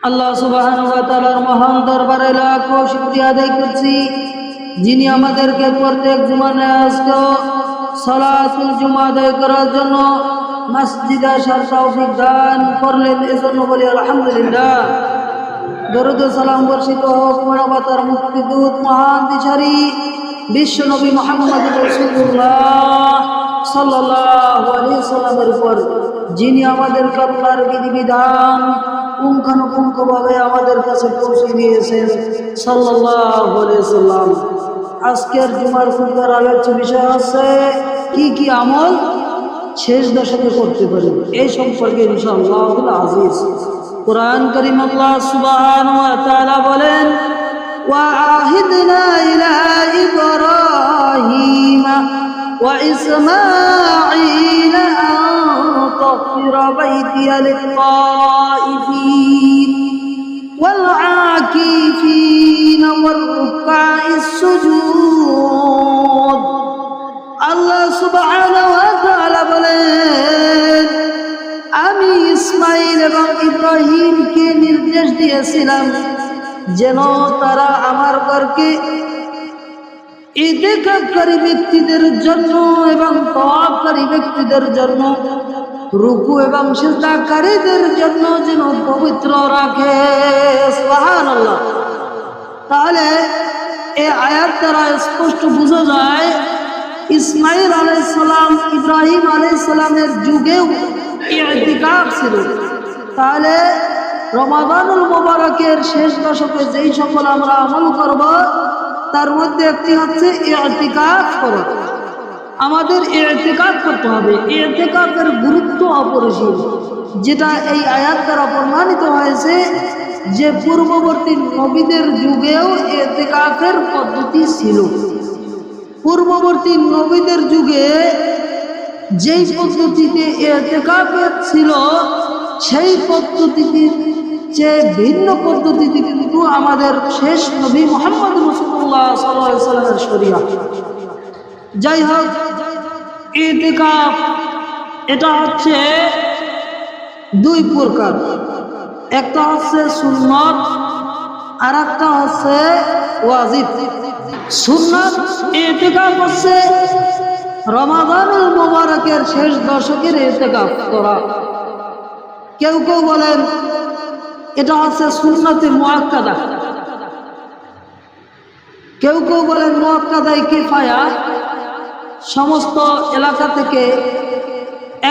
আল্লাহ সুবহানাহু ওয়া তাআলার মহান দরবারে লাখো শুকরিয়া আদায় করছি, যিনি আমাদেরকে প্রত্যেক জুমার আজকে সালাতুল জুমা আদায় করার জন্য মসজিদে আসার তৌফিক দান করলেন। এজন্য বলি আলহামদুলিল্লাহ। দরুদ ও সালাম বর্ষিত হোক মানবতার মুক্তিদূত মহান দিশারি বিশ্ব নবী মুহাম্মদ রাসূলুল্লাহ সাল্লাল্লাহু আলাইহি ওয়াসাল্লামের উপর, যিনি আমাদের আল্লাহর বিধিবিধান পুঙ্খানুপুঙ্খভাবে আমাদের কাছে পৌঁছে দিয়েছেন সাল্লাল্লাহু আলাইহি ওয়াসাল্লাম। আজকের জুমার খুতবার আলোচ্য বিষয় আছে কি কি আমল শেষ দশকে করতে পারি, এই সম্পর্কে ইনশাআল্লাহুল আজিজ। কুরআন কারীম আল্লাহ সুবহানাহু ওয়া তাআলা বলেন, ওয়া আহিদনা ইলা ইব্রাহিম ওয়া ইসমাঈল আন তাহিরা বাইতিয়া লিত-তাইফিন ওয়াল আকিফিন ওয়ার রুকআইস সুজুদ। আল্লাহ সুবহানাহু ওয়া তাআলা বলেন, আমি ইসমাইল এবং ইব্রাহিমকে নির্দেশ দিয়েছিলাম যেন তারা আমার ঘরকে ইতিকাফকারী ব্যক্তিদের জন্য এবং তাওয়াফকারী ব্যক্তিদের জন্য, রুকু এবং সিজদাকারীদের জন্য যেন পবিত্র রাখে। সুবহানাল্লাহ। তাহলে এই আয়াত দ্বারা স্পষ্ট বোঝা যায় ইসমাইল আলাইহিস সালাম ইব্রাহিম আলাইহিস সালামের যুগেও ইতিকাফ ছিল। তাহলে রমাদানুল মুবারকের শেষ দশকে যেই সকল আমরা আমল করব তার মধ্যে একটি হচ্ছে ইতিকাফ করা। আমাদের ইতিকাফ করতে হবে। ইতিকাফের গুরুত্ব অপরিসীম, যেটা এই আয়াত দ্বারা প্রমাণিত হয়েছে যে পূর্ববর্তী নবীদের যুগেও ইতিকাফের পদ্ধতি ছিল। পূর্ববর্তী নবীদের যুগে যেই পদ্ধতিতে ইতিকাফের ছিল সেই পদ্ধতিতে যে ভিন্ন পদ্ধতিতে কিন্তু আমাদের শেষ নবী মুহাম্মদ রাসূলুল্লাহ সাল্লাল্লাহু আলাইহি ওয়াসাল্লামের শরীয়ত। যাই হোক, ইতিকাফ এটা হচ্ছে দুই প্রকার, একটা হচ্ছে সুন্নত আর একটা হচ্ছে ওয়াজিব। সুন্নত ইতিকাফ হচ্ছে রমাদানুল মুবারকের শেষ দশকের ইতিকাফ করা। কেউ কেউ বলেন এটা হচ্ছে সুন্নতে মুআক্কাদা, কেউ কেউ বলেন মুআক্কাদায়ে কিফায়া, সমস্ত এলাকা থেকে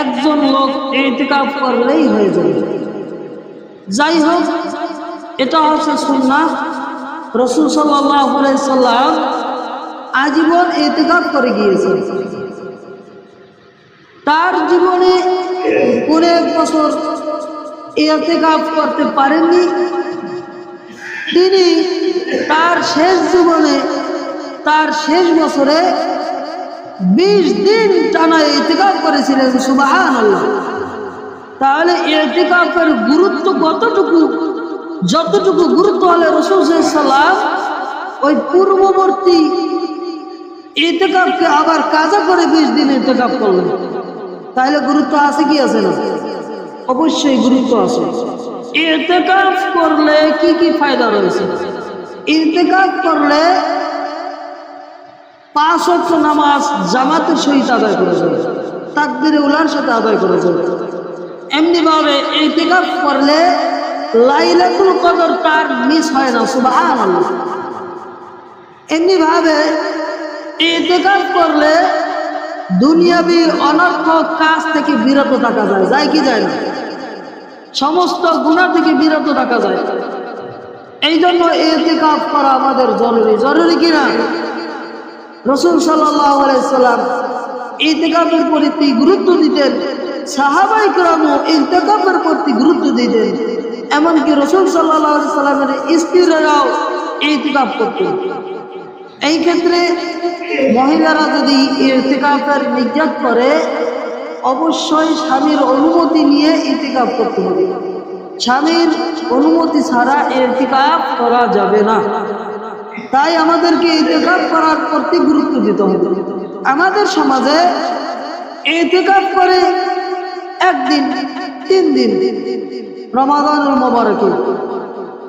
একজন লোক ইতিকাফ করলেই হয়ে যাবে। যাই হোক, এটা হচ্ছে সুন্নাহ। রাসূল সাল্লাল্লাহু আলাইহি সাল্লাম আজীবন ইতিকাফ করে গিয়েছেন। তার জীবনে পুরো এক বছর ইতিকাফ করতে পারেননি। তিনি তার শেষ জীবনে, তার শেষ বছরে 20 দিন টানা ইতিকাফ করেছিলেন। সুবহানাল্লাহ। তাহলে ইতিকাফের গুরুত্ব কতটুকু, যতটুকু গুরুত্ব হলে রাসূল সাল্লাল্লাহু আলাইহি সাল্লাম ওই পূর্ববর্তী ইতিকাফকে আবার কাজা করে 20 দিন ইতিকাফ করলেন। তাহলে গুরুত্ব আছে কি আছে না? অবশ্যই গুরুত্ব আছে। ইতিকাফ করলে কি কি ফায়দা রয়েছে? ইতিকাফ করলে 5 ওয়াক্ত নামাজ জামাতের সহিত আদায় করা যায়, তাকবীরে উলার সাথে আদায় করা যায়। এমনি ভাবে ইতিকাফ করলে লাইলাতুল কদর তার মিস হয় না। সুবহানাল্লাহ। এমনি ভাবে ইতিকাফ করলে দুনিয়াবি অনর্থক কাজ থেকে বিরত থাকা যায়, যায় কি যায় না? সমস্ত গুনাহ থেকে বিরত থাকা যায়। এই জন্য ইতিকাফ করা আমাদের জরুরি। জরুরি কিনা? রাসূল সাল্লাল্লাহু আলাইহি সাল্লাম ইতিকাফের প্রতি গুরুত্ব দিতেন, সাহাবায়ে কেরামও ইতিকাফের প্রতি গুরুত্ব দিতেন। এমনকি রাসূল সাল্লাল্লাহু আলাইহি সাল্লামের স্ত্রীরাও ইতিকাফ করতেন। এই ক্ষেত্রে মহিলারা যদি ইতিকাফের নিয়ত করে অবশ্যই স্বামীর অনুমতি নিয়ে ইতিকাফ করতে হবে। স্বামীর অনুমতি ছাড়া ইতিকাফ করা যাবে না। তাই আমাদেরকে ইতিকাফ করার প্রতি গুরুত্ব দিতে হবে। আমাদের সমাজে ইতিকাফ করে 1 দিন 3 দিন রমাদানুল মুবারকে।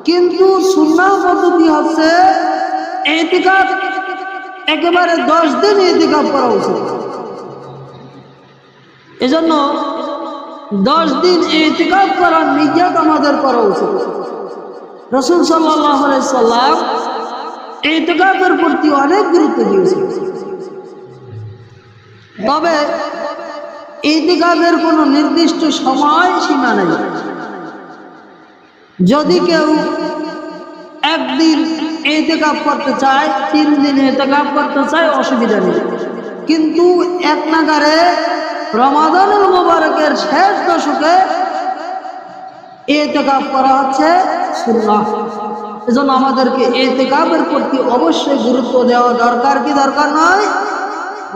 কিন্তু সুন্নাহ পদ্ধতি হচ্ছে ইতিকাফ একেবারে 10 দিন ইতিকাফ করা উচিত। এজন্য 10 দিন ইতিকাফ করার নিয়ত আমাদের করা উচিত। রাসূল সাল্লাল্লাহু আলাইহি সাল্লাম ইতিকাফের প্রতি অনেক গুরুত্ব দিয়েছেন। তবে ইতিকাফের কোনো নির্দিষ্ট সময় সীমা নেই। যদি কেউ একদিন ইতিকাফ করতে চায়, 3 দিন ইতিকাফ করতে চায়, অসুবিধা নেই। কিন্তু এক নাগারে রমাদানুল মুবারকের শেষ দশকে ইতিকাফ করা হচ্ছে সুন্নাহ। এজন্য আমাদেরকে ইতিকাফের প্রতি অবশ্যই গুরুত্ব দেওয়া দরকার, কি দরকার নয়?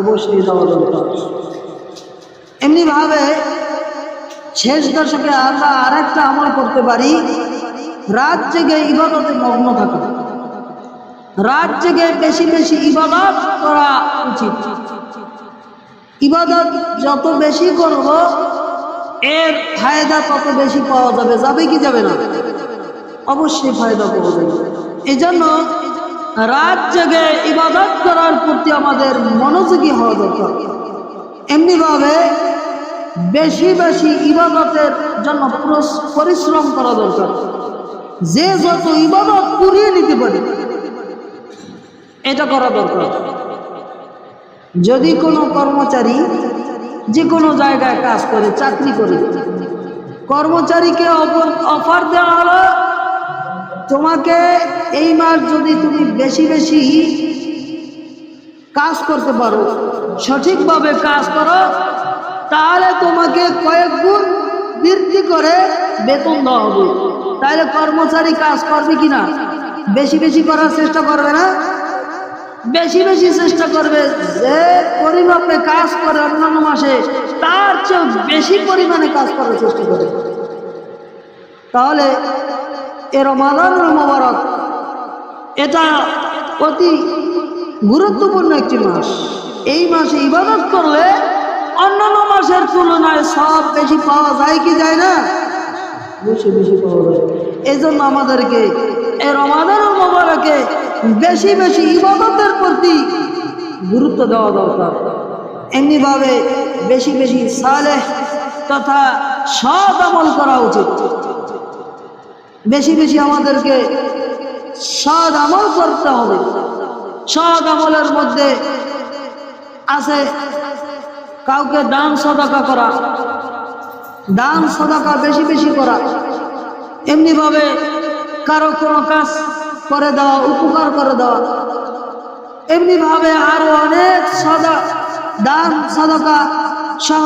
অবশ্যই দেওয়া দরকার। এমনিভাবে শেষ দশকে আমরা আরেকটা আমল করতে পারি, রাত জেগে ইবাদতে মগ্ন থাকা। রাত জেগে বেশি বেশি ইবাদত করা উচিত। ইবাদত যত বেশি করব এর ফায়দা তত বেশি পাওয়া যাবে। যাবে কি যাবে না? অবশ্যই ফায়দা পাওয়া যাবে। এই জন্য রাত জেগে ইবাদত করার প্রতি আমাদের মনোযোগী হওয়া দরকার। এমনিভাবে বেশি বেশি ইবাদতের জন্য পরিশ্রম করা দরকার। যে যত ইবাদত পুরিয়ে নিতে পারে এটা করা দরকার। যদি কোনো কর্মচারী যে কোনো জায়গায় কাজ করে, চাকরি করে, কর্মচারীকে অফার দেওয়া হলো, তোমাকে এই মাস যদি তুমি বেশি বেশি কাজ করতে পারো, সঠিকভাবে কাজ করো, তাহলে তোমাকে কয়েক গুণ বৃদ্ধি করে বেতন দেওয়া হবে। তাহলে কর্মচারী কাজ করবে কিনা? বেশি বেশি করার চেষ্টা করবে না? বেশি বেশি চেষ্টা করবে। যে পরিমাপে কাজ করে অন্যান্য মাসে তার চেয়ে বেশি পরিমাণে কাজ করার চেষ্টা করে। তাহলে এ রমাদানুল মুবারক এটা অতি গুরুত্বপূর্ণ একটি মাস। এই মাসে ইবাদত করলে অন্যান্য মাসের তুলনায় সব বেশি পাওয়া যায় কি যায় না? বেশি বেশি পাওয়া যায়। এই জন্য আমাদেরকে এই রমাদানুল মুবারকে বেশি বেশি ইবাদতের প্রতি গুরুত্ব দেওয়া দরকার। এমনিভাবে বেশি বেশি সালেহ তথা সৎ আমল করা উচিত। বেশি বেশি আমাদেরকে সৎ আমল করতে হবে। সৎ আমলের মধ্যে আছে কাউকে দান সদকা করা, দান সদকা বেশি বেশি করা। এমনিভাবে কারো কোনো কাজ করে দেওয়া, উপকার করে দেওয়া। এমনিভাবে আরো অনেক দান সদকা সহ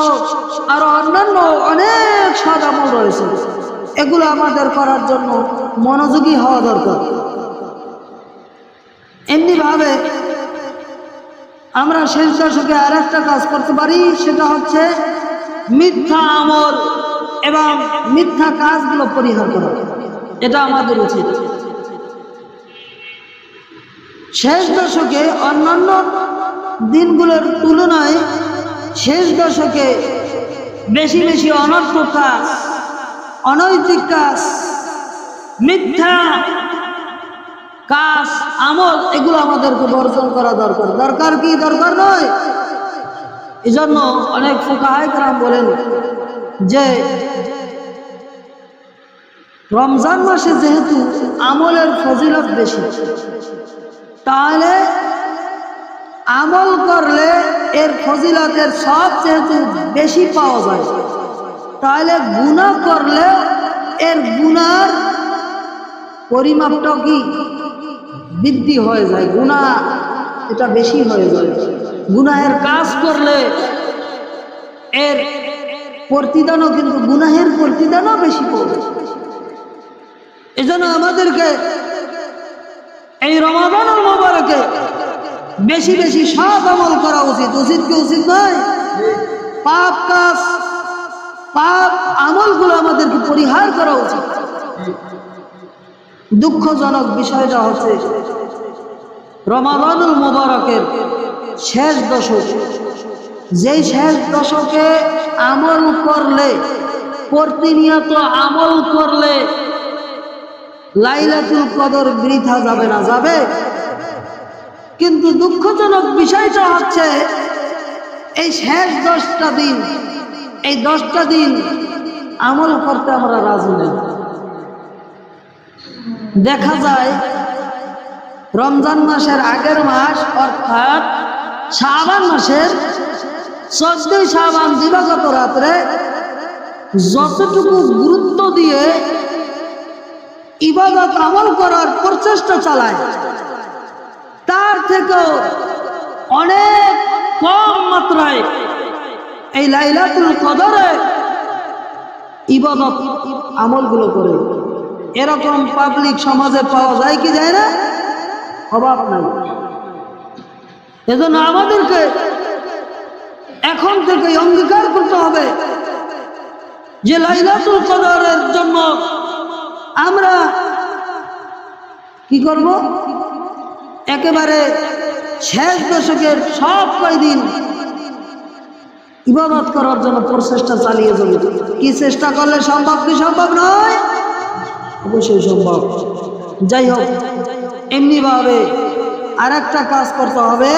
আরো অন্যান্য অনেক সৎ আমল রয়েছে। এগুলো আমাদের করার জন্য মনোযোগী হওয়া দরকার। এমনিভাবে আমরা শেষ দশকে আর একটা কাজ করতে পারি, সেটা হচ্ছে মিথ্যা আমল এবং মিথ্যা কাজগুলো পরিহার করা। এটা আমাদের উচিত। শেষ দশকে অন্যান্য দিনগুলোর তুলনায় শেষ দশকে বেশি বেশি অনর্থক কাজ, অনৈতিক কাজ, মিথ্যা কাজ, আমল, এগুলো আমাদেরকে বর্জন করা দরকার। দরকার কি দরকার নয়? এই জন্য অনেক ফুকাহায়ে কেরাম বলেন যে রমজান মাসে যেহেতু আমলের ফজিলত বেশি, তাহলে আমল করলে এর ফজিলতের সব যেহেতু বেশি পাওয়া যায়, তাহলে গুনাহ করলে এর গুনার পরিমাপটা কি বৃদ্ধি হয়ে যায়, গুনাহ এটা বেশি হয়ে যায়। গুনাহের কাজ করলে এর প্রতিদানও কিন্তু গুনাহের প্রতিদানও বেশি পড়বে। এজন্য আমাদেরকে এই রমাদানুল মুবারকে বেশি বেশি সৎ আমল করা উচিত। উচিত কি উচিত নয়? পাপ কাজ, পাপ আমলগুলো আমাদেরকে পরিহার করা উচিত। দুঃখজনক বিষয়টা হচ্ছে রমাদানুল মুবারকের শেষ দশক, যেই শেষ দশকে আমল করলে প্রতিনিয়ত আমল করলে লাইলাতুল কদর বৃথা যাবে না? যাবে। কিন্তু দুঃখজনক বিষয়টা হচ্ছে এই শেষ 10টা দিন, এই 10টা দিন আমল করতে আমরা রাজি নেই। দেখা যায় রমজান মাসের আগের মাস অর্থাৎ শাবান মাসের 14 শাবান দিবাগত রাত্রে যতটুকু গুরুত্ব দিয়ে ইবাদত আমল করার প্রচেষ্টা চালায় তার থেকেও অনেক কম মাত্রায় এই লাইলাতুল কদরে ইবাদত আমলগুলো করে। এরকম পাবলিক সমাজে পাওয়া যায় কি যায় না? অভাব নাই। এজন্য আমাদেরকে এখন থেকে অঙ্গীকার করতে হবে যে লাইলাতুল কদরের জন্য আমরা কি করব? একেবারে শেষ দশকের সব কয়দিন ইবাদত করার জন্য প্রচেষ্টা চালিয়ে যাবে। কি চেষ্টা করলে সম্ভব কি সম্ভব নয়? অবশ্যই সম্ভব। যাই হোক, এমনি ভাবে আর একটা কাজ করতে হবে,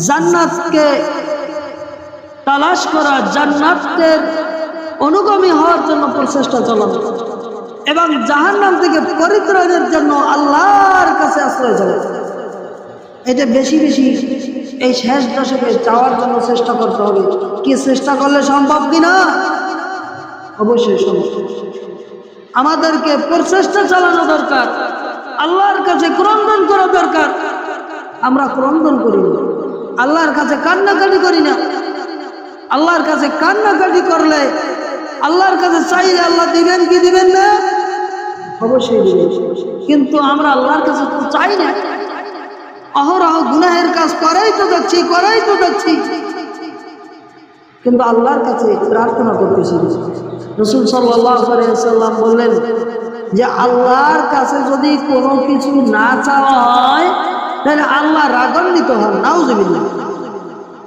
জান্নাতকে তালাশ করা, জান্নাতের অনুগামী হওয়ার জন্য প্রচেষ্টা চালানো এবং জাহান্নাম থেকে পরিত্রাণের জন্য আল্লাহর কাছে আশ্রয় চাওয়া। এটা বেশি বেশি এই শেষ দশকে চাওয়ার জন্য চেষ্টা করতে হবে। কি চেষ্টা করলে সম্ভব কিনা? অবশ্যই সম্ভব। আমাদেরকে প্রচেষ্টা চালানো দরকার, আল্লাহর কাছে ক্রন্দন করা দরকার। আমরা ক্রন্দন করি না, আল্লাহর কাছে কান্নাকাটি করি না। আল্লাহর কাছে কান্নাকাটি করলে, আল্লাহর কাছে চাইলে আল্লাহ দিবেন কি দিবেন না? অবশ্যই দিবেন। কিন্তু আমরা আল্লাহর কাছে তো চাই না, অহরহ গুনাহের কাজ করাই তো যাচ্ছি, কিন্তু আল্লাহর কাছে প্রার্থনা করতেছি। রাসূল সাল্লাল্লাহু আলাইহি ওয়াসাল্লাম বললেন যে আল্লাহর কাছে যদি কোনো কিছু না চাওয়া হয় তাহলে আল্লাহ রাগান্বিত হন। নাউযুবিল্লাহ।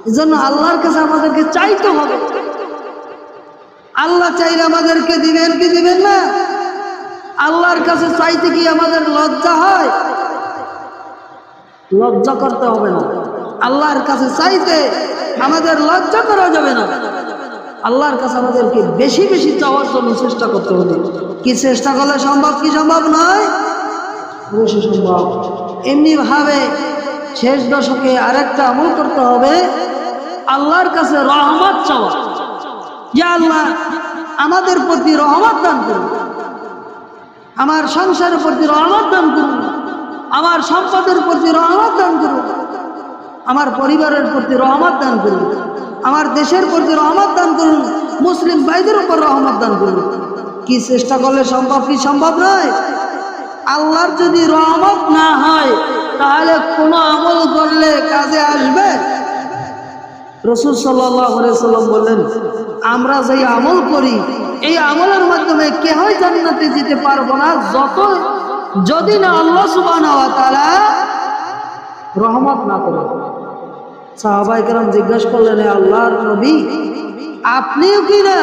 এজন্য আল্লাহর কাছে আমাদেরকে চাইতে হবে। আল্লাহ চাইলে আমাদেরকে দিবেন কি দিবেন না? আল্লাহর কাছে চাইতে কি আমাদের লজ্জা হয়? লজ্জা করতে হবে না। আল্লাহর কাছে চাইতে আমাদের লজ্জা করা যাবে না। আল্লাহর কাছে আমাদেরকে বেশি বেশি চাওয়ার জন্য চেষ্টা করতে হবে। কি চেষ্টা করলে সম্ভব কি সম্ভব নয়? অবশ্যই সম্ভব। এমনি ভাবে শেষ দশকে আরেকটা আমল করতে হবে, আল্লাহর কাছে রহমত চাওয়া। যে আল্লাহ আমাদের প্রতি রহমত দান করুন, আমার সংসারের প্রতি রহমত দান করুন, আমার সম্পদের প্রতি রহমত দান করুন, আমার পরিবারের প্রতি রহমত দান করুন, আমার দেশের প্রতি রহমত দান করুন, মুসলিম ভাইদের উপর রহমত দান করুন। কি চেষ্টা করলে সম্ভব কি সম্ভব নয়? আল্লাহর যদি রহমত না হয় তাহলে কোনো আমল করলে কাজে আসবে? রাসূল সাল্লাল্লাহু আলাইহি ওয়াসাল্লাম বললেন, আমরা যে আমল করি এই আমলের মাধ্যমে কেহই জান্নাতে যেতে পারবো না যদি না আল্লাহ সুবহানাহু ওয়া তাআলা রহমত না করে। সাহাবায়ে কেরাম জিজ্ঞাসা করলেন, আল্লাহর নবী আপনিও কি না?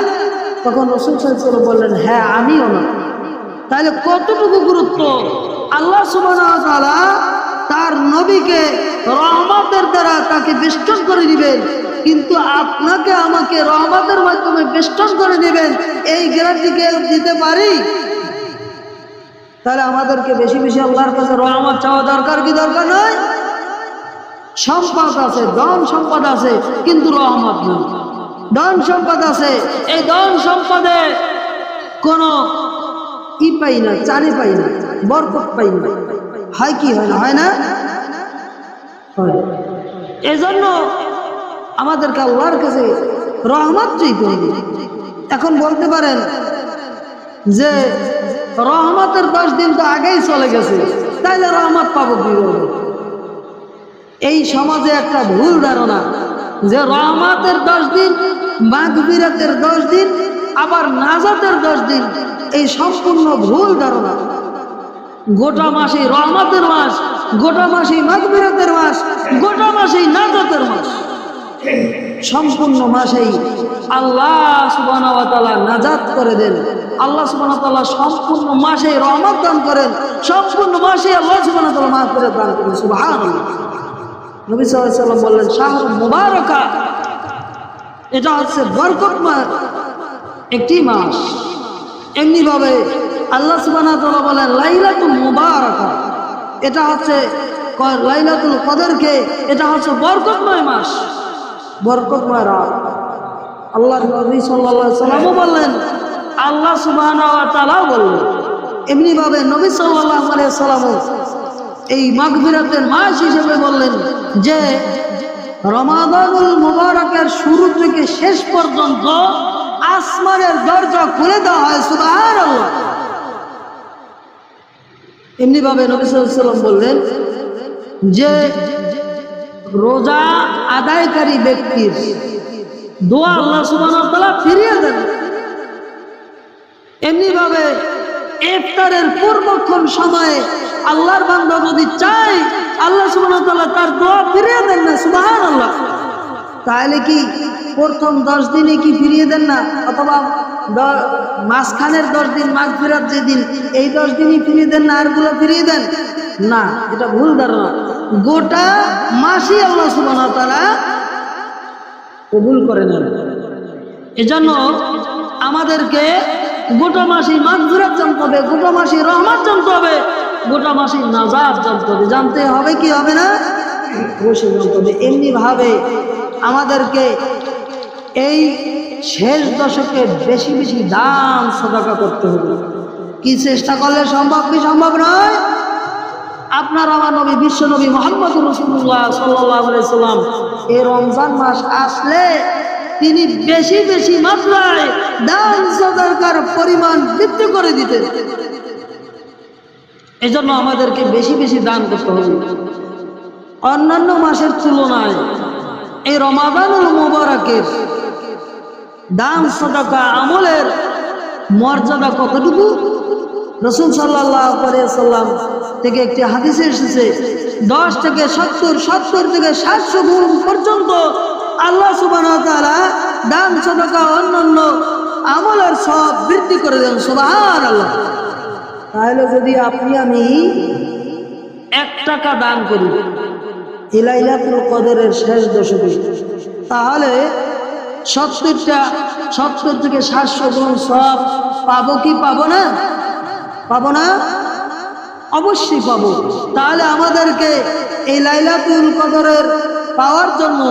তখন রাসূল সাল্লাল্লাহু আলাইহি ওয়াসাল্লাম বললেন, হ্যাঁ আমিও না। তাহলে কতটুকু গুরুত্ব! আল্লাহ সুবহানাহু ওয়া তাআলা তার নবীকে রহমতের দ্বারা তাকে বেষ্টন করে দিবেন, কিন্তু আপনাকে আমাকে রহমতের মাধ্যমে বেষ্টন করে দিবেন, এই গ্যারান্টি কে দিতে পারি? তাহলে আমাদেরকে বেশি বেশি আল্লাহর কাছে রহমত চাওয়া দরকার কি দরকার নয়? সম্পদ আছে, ধন সম্পদ আছে, কিন্তু রহমত নেই। ধন সম্পদ আছে, এই ধন সম্পদে কোনো পাই না, চারি পাই না, বরকত পাই না। হয় কি হয় না? হয় না? হয়। এজন্য আমাদেরকে আল্লাহর কাছে রহমত চাইতে হবে। এখন বলতে পারেন যে রহমতের 10 দিন তো আগেই চলে গেছে, তাইলে রহমত পাবো কিভাবে? এই সমাজে একটা ভুল ধারণা যে রহমতের 10 দিন, মাগফিরাতের 10 দিন, আবার নাজাতের 10 দিন, এই সম্পূর্ণ ভুল ধারণা। গোটা মাসেই রহমতের মাস, গোটা মাসেই মাগফিরাতের মাস, গোটা মাসেই নাজাতের মাস। সম্পূর্ণ মাসেই আল্লাহ সুবহানাহু ওয়া তাআলা নাজাত করে দেন। আল্লাহ সুবহানাহু ওয়া তাআলা সম্পূর্ণ মাসে রহমত দান করেন, সম্পূর্ণ মাসে আল্লাহ সুবহানাহু ওয়া তাআলা মাগফিরাত দান করেন। সুবহানাল্লাহ। নবী সাল্লাল্লাহু আলাইহি ওয়াসাল্লাম বললেন শাহরুল মুবারাকা, এটা হচ্ছে বরকতময় একটি মাস। এমনি ভাবে আল্লাহ সুবহানাহু ওয়া তাআলা বলেন লাইলাতুল মুবারাকা, এটা হচ্ছে লাইলাতুল কদরকে, এটা হচ্ছে বরকতময় মাস, বরকতময় রাত। আল্লাহর নবী সাল্লাল্লাহু আলাইহি ওয়াসাল্লামও বললেন, আল্লাহ সুবহানাহু ওয়া তাআলা বললেন। এমনি ভাবে নবী সাল্লাল্লাহু আলাইহি ওয়াসাল্লামও এই মাগফিরাতের মাস হিসেবে বললেন যে রমাদানুল মুবারকের শুরু থেকে শেষ পর্যন্ত আসমানের দরজা খুলে দেওয়া হয়। সুবহানাল্লাহ। এমনি ভাবে নবী সাল্লাল্লাহু আলাইহি ওয়াসাল্লাম বললেন যে রোজা আদায়কারী ব্যক্তির দোয়া আল্লাহ সুবহানাহু ওয়া তাআলা ফিরিয়ে দেন। এমনি ভাবে ইফতারের পূর্বক্ষণ সময়ে আল্লাহর বান্দা যদি চায় আল্লাহ সুবহানাহু ওয়া তাআলা তার দোয়া ফিরিয়ে দেন না। সুবহানাল্লাহ। তাহলে কি প্রথম 10 দিনে কি ফিরিয়ে দেন না, অথবা মাঝখানের 10 দিন মাগফিরাত যেদিন এই 10 দিনই ফিরিয়ে দেন না, আরগুলো ফিরিয়ে দেন না? এটা ভুল ধারণা। গোটা মাসই আল্লাহ সুবহানাহু ওয়া তাআলা কবুল করে নেন। এজন্য আমাদেরকে গোটা মাসি মাগফিরাত জানতে হবে, গোটা মাসি রহমত জানতে হবে, গোটা মাসি নাজাত জানতে হবে। জানতে হবে কি হবে না? অবশ্যই জানতে হবে। এমনি ভাবে আমাদেরকে এই শেষ দশকে বেশি বেশি দান সাদাকা করতে হবে। কি চেষ্টা করলে সম্ভব কি সম্ভব নয়? আপনার আমার নবী বিশ্ব নবী মুহাম্মদুর রাসূলুল্লাহ সাল্লাল্লাহু আলাইহি সাল্লাম এই রমজান মাস আসলে তিনি বেশি বেশি মাত্রায় দান সাদাকার পরিমাণ বৃদ্ধি করে দিতেন। এজন্য আমাদেরকে বেশি বেশি দান করতে হবে। অন্যান্য মাসের তুলনায় এই রমাদানুল মুবারকের দান সাদাকা আমলের মর্যাদা কতটুকু? রাসূল সাল্লাল্লাহু আলাইহি সাল্লাম থেকে একটি হাদিসে এসেছে 10 থেকে 70, 70 থেকে 700 গুণ পর্যন্ত আল্লাহ সুবহানাহু ওয়া তাআলা দান সাদাকা অন্যান্য আমলের সব বৃদ্ধি করে দেন। সুবহানাল্লাহ। তাহলে যদি আপনি আমি 1 টাকা দান করি এই লাইলাতুল কদরের শেষ দশকে, তাহলে 70 থেকে 700 গুণ সব পাবো কি পাবো না? পাবো না? অবশ্যই পাবো। তাহলে আমাদেরকে এই লাইলাতুল কদরের পাওয়ার জন্য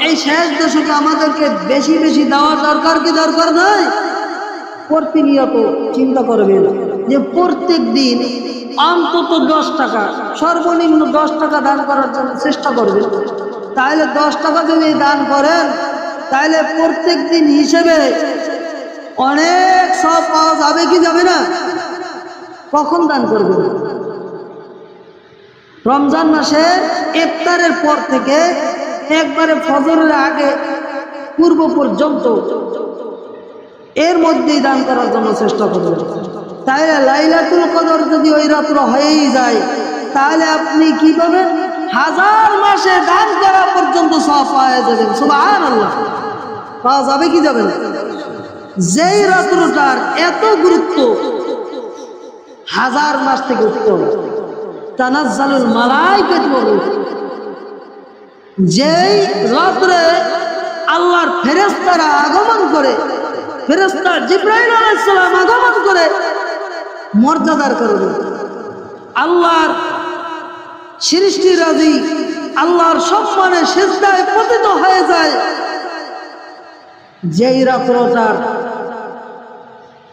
এই শেষ দশকে আমাদেরকে বেশি বেশি দেওয়ার দরকার কি দরকার নয়? প্রতিনিয়ত চিন্তা করবেন যে প্রত্যেক দিন অন্তত 10 টাকা, সর্বনিম্ন 10 টাকা দান করার জন্য চেষ্টা করবেন। তাহলে 10 টাকা যদি দান করেন তাহলে প্রত্যেক দিন হিসেবে অনেক সব পাওয়া যাবে কি যাবে না? কখন দান করবেন? রমজান মাসে ইফতারের পর থেকে একবারে ফজরের আগে পূর্ব পর্যন্ত এর মধ্যেই দান করার জন্য চেষ্টা করবেন। তাহলে লাইলাতুল কদর যদি ওই রাত্র হয়েই যায় তাহলে আপনি কি পাবেন? 1000 মাসে দান করা পর্যন্ত সওয়াব পাওয়া যাবেন। সুবহানাল্লাহ। পাওয়া যাবে কি যাবে না? যেই রাত্রটার এত গুরুত্ব 1000 মাস থেকে উত্তম। তানাজ্জালুল মালায়েকাতু ওয়ার রূহ, যেই রাত্রে আল্লাহর ফেরেশতারা আগমন করে, ফেরেশতা জিবরাইল আলাইহিস সালাম আগমন করে মর্যাদার কারণে আল্লাহর সৃষ্টিরাজি আল্লাহর সম্মানে সিজদায় পতিত হয়ে যায়। যেই রাত্রটার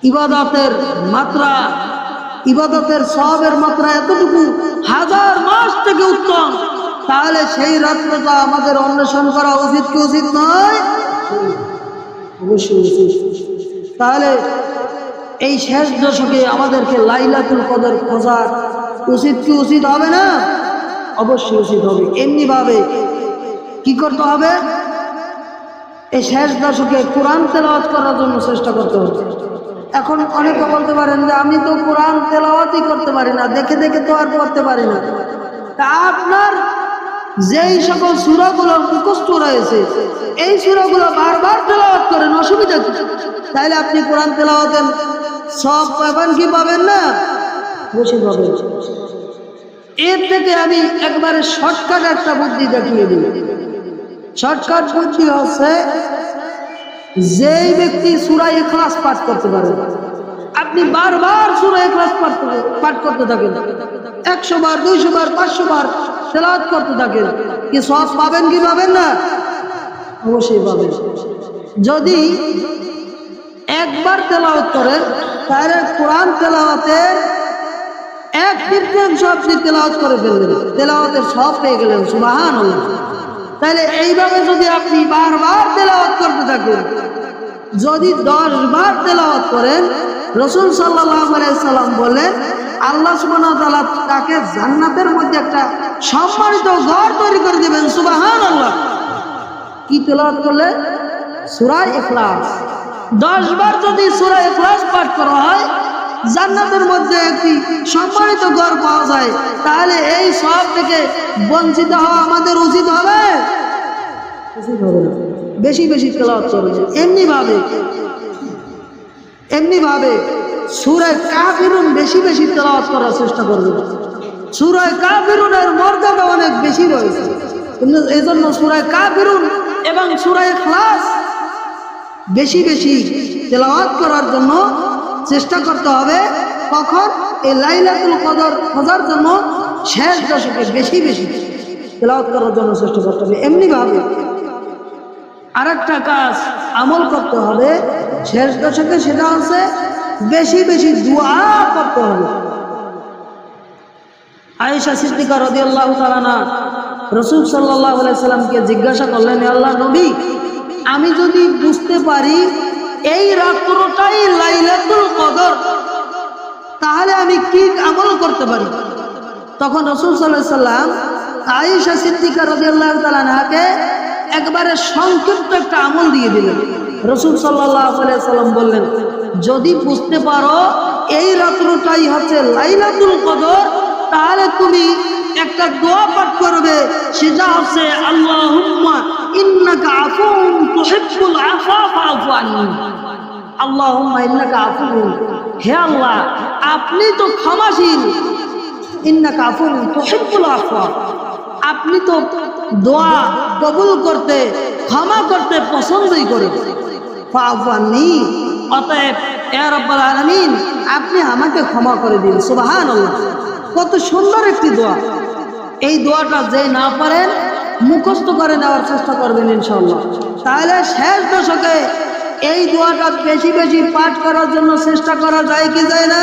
ইবাদতের মাত্রা, ইবাদতের সওয়াবের মাত্রা এতটুকু 1000 মাস থেকে উত্তম, তাহলে সেই রাত্রটা আমাদের অন্বেষণ করা উচিত কি উচিত নয়? অবশ্যই উচিত। তাহলে এই শেষ দশকে আমাদেরকে লাইলাতুল কদর খোঁজা উচিত কি উচিত হবে না? অবশ্যই উচিত হবে। এমনি ভাবে কি করতে হবে? এই শেষ দশকে কোরআন তেলাওয়াত করার জন্য চেষ্টা করতে হবে। এখন অনেকে বলতে পারেন যে আমি তো কোরআন তেলাওয়াতই করতে পারি না, দেখে দেখে তো আর পড়তে পারি না। তা আপনার যেই সকল সূরাগুলো মুখস্থ রয়েছে এই সূরাগুলো বারবার তেলাওয়াত করেন, অসুবিধা কি? তাইলে আপনি কোরআন তেলাওয়াতের সব পাবেন কি পাবেন না? বেশি পাবেন। এর থেকে আমি একবারে শর্টকাট একটা বুদ্ধি দেখিয়ে দিই। শর্টকাট বুদ্ধি হচ্ছে, যেই ব্যক্তি সূরা ইখলাস পাঠ করতে পারে, আপনি বারবার সূরা ইখলাস পাঠ করতে থাকেন, 100 বার 200 বার 500 বার তেলাওয়াত করতে থাকেন, কি সব পাবেন কি পাবেন না? অবশ্যই পাবেন। যদি একবার তেলাওয়াত করেন তাহলে কোরআন তেলাওয়াতের 1/3 আপনি তেলাওয়াত করে ফেললেন, তেলাওয়াতের সব পেয়ে গেলেন, সুবহানাল্লাহ। তাহলে এইভাবে যদি আপনি বারবার তেলাওয়াত করতে থাকেন, যদি 10 বার তেলাওয়াত করেন, রাসূল সাল্লাল্লাহু আলাইহি সাল্লাম বলেন আল্লাহ সুবহানাহু ওয়া তাআলা তাকে জান্নাতের মধ্যে একটা সম্মানিত ঘর তৈরি করে দিবেন, সুবহানাল্লাহ। কি তেলাওয়াত করলে? সূরা ইখলাস। 10 বার যদি সূরা ইখলাস পাঠ করা হয়, জান্নাতের মধ্যে একটি সম্মানিত ঘর পাওয়া যায়। তাহলে এই সব থেকে বঞ্চিত হওয়া আমাদের উচিত হবে? উচিত হবে না। বেশি বেশি তেলাওয়াত করবেন। এমনি ভাবে সূরা কাফিরুন বেশি বেশি তেলাওয়াত করার চেষ্টা করবেন। সূরা কাফিরুনের মর্যাদা অনেক বেশি রয়েছে, এজন্য সূরা কাফিরুন এবং সূরা ইখলাস বেশি বেশি তেলাওয়াত করার জন্য চেষ্টা করতে হবে। কখন? এই লাইলাতুল কদর খোঁজার জন্য শেষ দশকে বেশি বেশি তেলাওয়াত করার জন্য চেষ্টা করতে হবে। এমনি ভাবে আরেকটা কাজ আমল করতে হবে শেষ দশকে, সেটা হচ্ছে বেশি বেশি দোয়া করতে হবে। আয়েশা সিদ্দিকা রাদিয়াল্লাহু তাআলা আনহা রাসূল সাল্লাল্লাহু আলাইহি সাল্লামকে জিজ্ঞাসা করলেন, হে আল্লাহর নবী, আমি যদি বুঝতে পারি এই রাতটাই লাইলাতুল কদর, তাহলে আমি কি আমল করতে পারি? তখন রাসূল সাল্লাল্লাহু আলাইহি সাল্লাম আয়েশা সিদ্দিকা রাদিয়াল্লাহু তাআলা আনহাকে একবারে সংক্ষিপ্ত একটা আমল দিয়ে দিলেন। রাসূল সাল্লাল্লাহু আলাইহি সাল্লাম বললেন, যদি বুঝতে পারো এই রাতটাই হচ্ছে লাইলাতুল কদর, তাহলে তুমি একটা দোয়া পাঠ করবে, সেটা হচ্ছে আল্লাহুম্মা ইন্নাকা আফুউন তুহিব্বুল আফা ফাআফু আন্নী। আল্লাহুম্মা ইন্নাকা আফুউন, হে আল্লাহ আপনি তো ক্ষমাশীল, ইন্নাকা আফুউন তুহিব্বুল আফা, আপনি তো দোয়া কবুল করতে ক্ষমা করতে পছন্দই করেন, ফাআফু আন্নী, অতএব ইয়া রাব্বাল আলামিন আপনি আমাকে ক্ষমা করে দিন। সুবহানাল্লাহ, কত সুন্দর একটি দোয়া। এই দোয়াটা যে না পারেন মুখস্থ করে নেওয়ার চেষ্টা করবেন ইনশাআল্লাহ। তাহলে শেষ দশকে এই দোয়াটা বেশি বেশি পাঠ করার জন্য চেষ্টা করা যায় কি যায় না?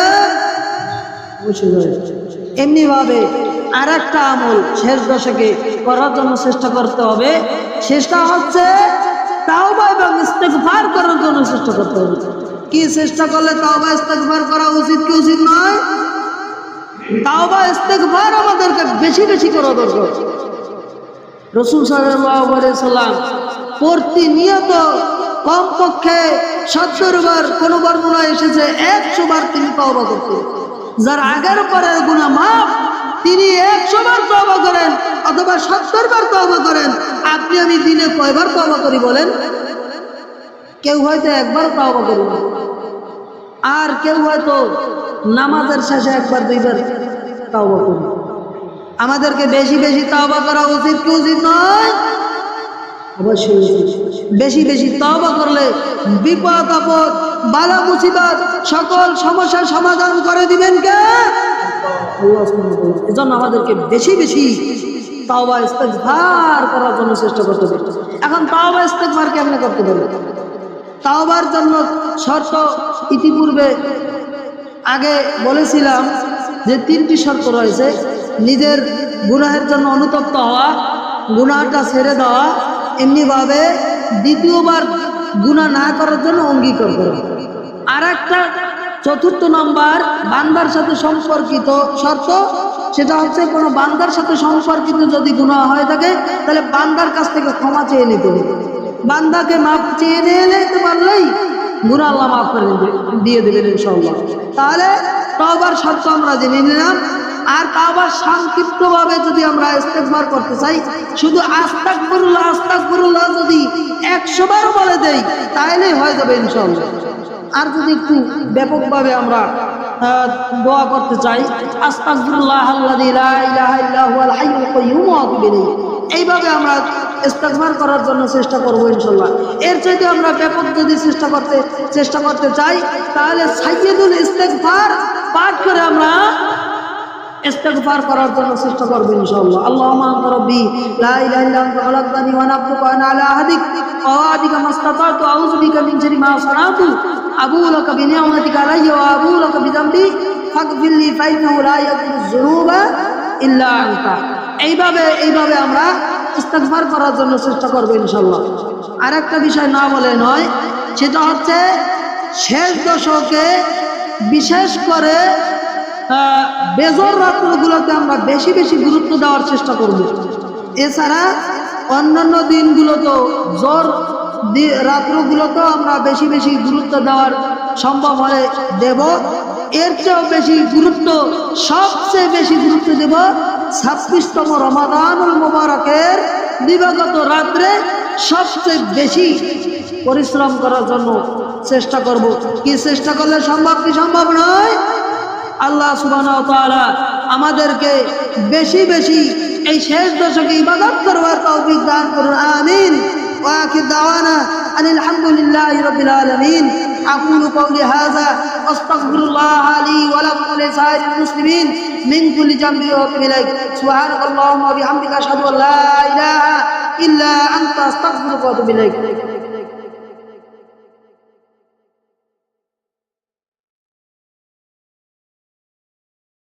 এমনি ভাবে আর একটা আমল শেষ দশকে করার জন্য চেষ্টা করতে হবে, সেটা হচ্ছে তাওবা এবং ইস্তেগফার করার জন্য চেষ্টা করতে হবে। কি চেষ্টা করলে তাওবা ইস্তেগফার করা উচিত কি উচিত নয়? তাওবা ইস্তেগফার আমাদেরকে বেশি বেশি করা দরকার। রাসূল সাল্লাল্লাহু আলাইহি সাল্লাম প্রতিনিয়ত কমপক্ষে 70 বার, কোন বর্ণনায় এসেছে 100 বার তিনি তাওবা করতেন। যার আগের পরের গুনাহ মাফ, তিনি 100 বার তাওবা করেন অথবা 70 বার তাওবা করেন। আপনি আমি দিনে কয়বার তাওবা করি বলেন? কেউ হয়তো একবার তাওবা করি না, আর কেউ হয়তো নামাজের শেষে একবার দুইবার তাওবা করি। আমাদেরকে বেশি বেশি তাওবা করা উচিত কি উচিত নয়? অবশ্যই উচিত। বেশি বেশি তাওবা করলে বিপদ আপদ বালা মুসিবত সকল সমস্যার সমাধান করে দিবেন কে? আল্লাহ সুবহানাহু ওয়া তাআলা। এজন্য আমাদেরকে বেশি বেশি তাওবা ইস্তেগফার করার জন্য চেষ্টা করতে হবে। এখন তাওবা ইস্তেগফার কেমনে করতে পারি? তাওবার জন্য শর্ত ইতিপূর্বে আগে বলেছিলাম যে 3টি শর্ত রয়েছে। নিজের গুনাহের জন্য অনুতপ্ত হওয়া, গুনাহটা ছেড়ে দেওয়া, এমনিভাবে দ্বিতীয়বার গুনাহ না করার জন্য অঙ্গীকার করা। আর একটা 4র্থ নম্বর বান্দার সাথে সম্পর্কিত শর্ত, সেটা হচ্ছে কোনো বান্দার সাথে সম্পর্কিত যদি গুনাহ হয়ে থাকে তাহলে বান্দার কাছ থেকে ক্ষমা চেয়ে নিতে হবে। বান্দাকে মাফ চেয়ে নিতে পারলেই গুনাহ আল্লাহ মাফ করে দিয়ে দেবেন ইনশাআল্লাহ। তাহলে তওবার শর্ত আমরা জেনে নিলাম। আর তা আবার সংক্ষিপ্তভাবে যদি আমরা ইস্তেগফার করতে চাই, শুধু আস্তাগফিরুল্লাহ আস্তাগফিরুল্লাহ যদি 100 বার বলে দেই তাহলেই হয়ে যাবে ইনশাআল্লাহ। আর যদি একটু ব্যাপকভাবে আমরা দোয়া করতে চাই, আস্তাগফিরুল্লাহ আল্লাযী লা ইলাহা ইল্লা হুয়াল হাইয়ুল কাইয়্যুম ওয়া আতুবু ইলাইহি, এইভাবে আমরা ইস্তেগফার করার জন্য চেষ্টা করব ইনশাআল্লাহ। এর চাইতে আমরা ব্যাপক যদি চেষ্টা করতে চাই তাহলে সাইয়্যিদুল ইস্তেগফার পাঠ করে আমরা ইস্তেগফার করার জন্য চেষ্টা করব ইনশাআল্লাহ। আল্লাহুম্মা আনতা রাব্বি লা ইলাহা ইল্লা আনতা খালাকতানি ওয়া আনা আবদুকা ওয়া আনা আলা আহদিক ওয়া ওয়া'দিকা মাসতাতা'তু আউযু বিকা মিন শাররি মা সানাতু আবুউ লাকা বিনি'মাতিকা আলাইয়া ওয়া আবুউ লাকা বিযামবি ফাগফির লি ফাইন্নাহু লা ইয়াগফিরুয যুনুবা ইল্লা আনতা। এইভাবে আমরা ইস্তেগফার করার জন্য চেষ্টা করব ইনশাআল্লাহ। আরেকটা বিষয় না বলে নয়, সেটা হচ্ছে শেষ দশকে বিশেষ করে বেজর রাত্রগুলোতে আমরা বেশি বেশি গুরুত্ব দেওয়ার চেষ্টা করব। এছাড়া অন্যান্য দিনগুলোতেও জোর রাত্রগুলোতেও আমরা বেশি বেশি গুরুত্ব দেওয়ার সম্ভব হলে দেব। এর চেয়েও বেশি গুরুত্ব, সবচেয়ে বেশি গুরুত্ব দেব 26তম রমাদানুল মুবারকের দিবাগত রাত্রে সবচেয়ে বেশি পরিশ্রম করার জন্য চেষ্টা করব। কি চেষ্টা করলে সম্ভব কি সম্ভব নয়? আল্লাহ সুবহানাহু ওয়া তাআলা আমাদেরকে বেশি বেশি এই শেষ দশকে ইবাদত করবার তৌফিক দান করুন, আমিন। ওয়া আখির দাওয়ানা আনিল হামদুলিল্লাহি রাব্বিল আলামিন। আকুলু কওলি হাযা আস্তাগফিরুল্লাহ লি ওয়া লাকুম ওয়া লিসাইরিল মুসলিমিন মিন কুল্লি যামবিন ওয়া আতুবু ইলাইক। সুবহানাকাল্লাহুম্মা ওয়া বিহামদিকা আশহাদু আল্লা ইলাহা ইল্লা আনতা আস্তাগফিরুকা ওয়া আতুবু ইলাইক।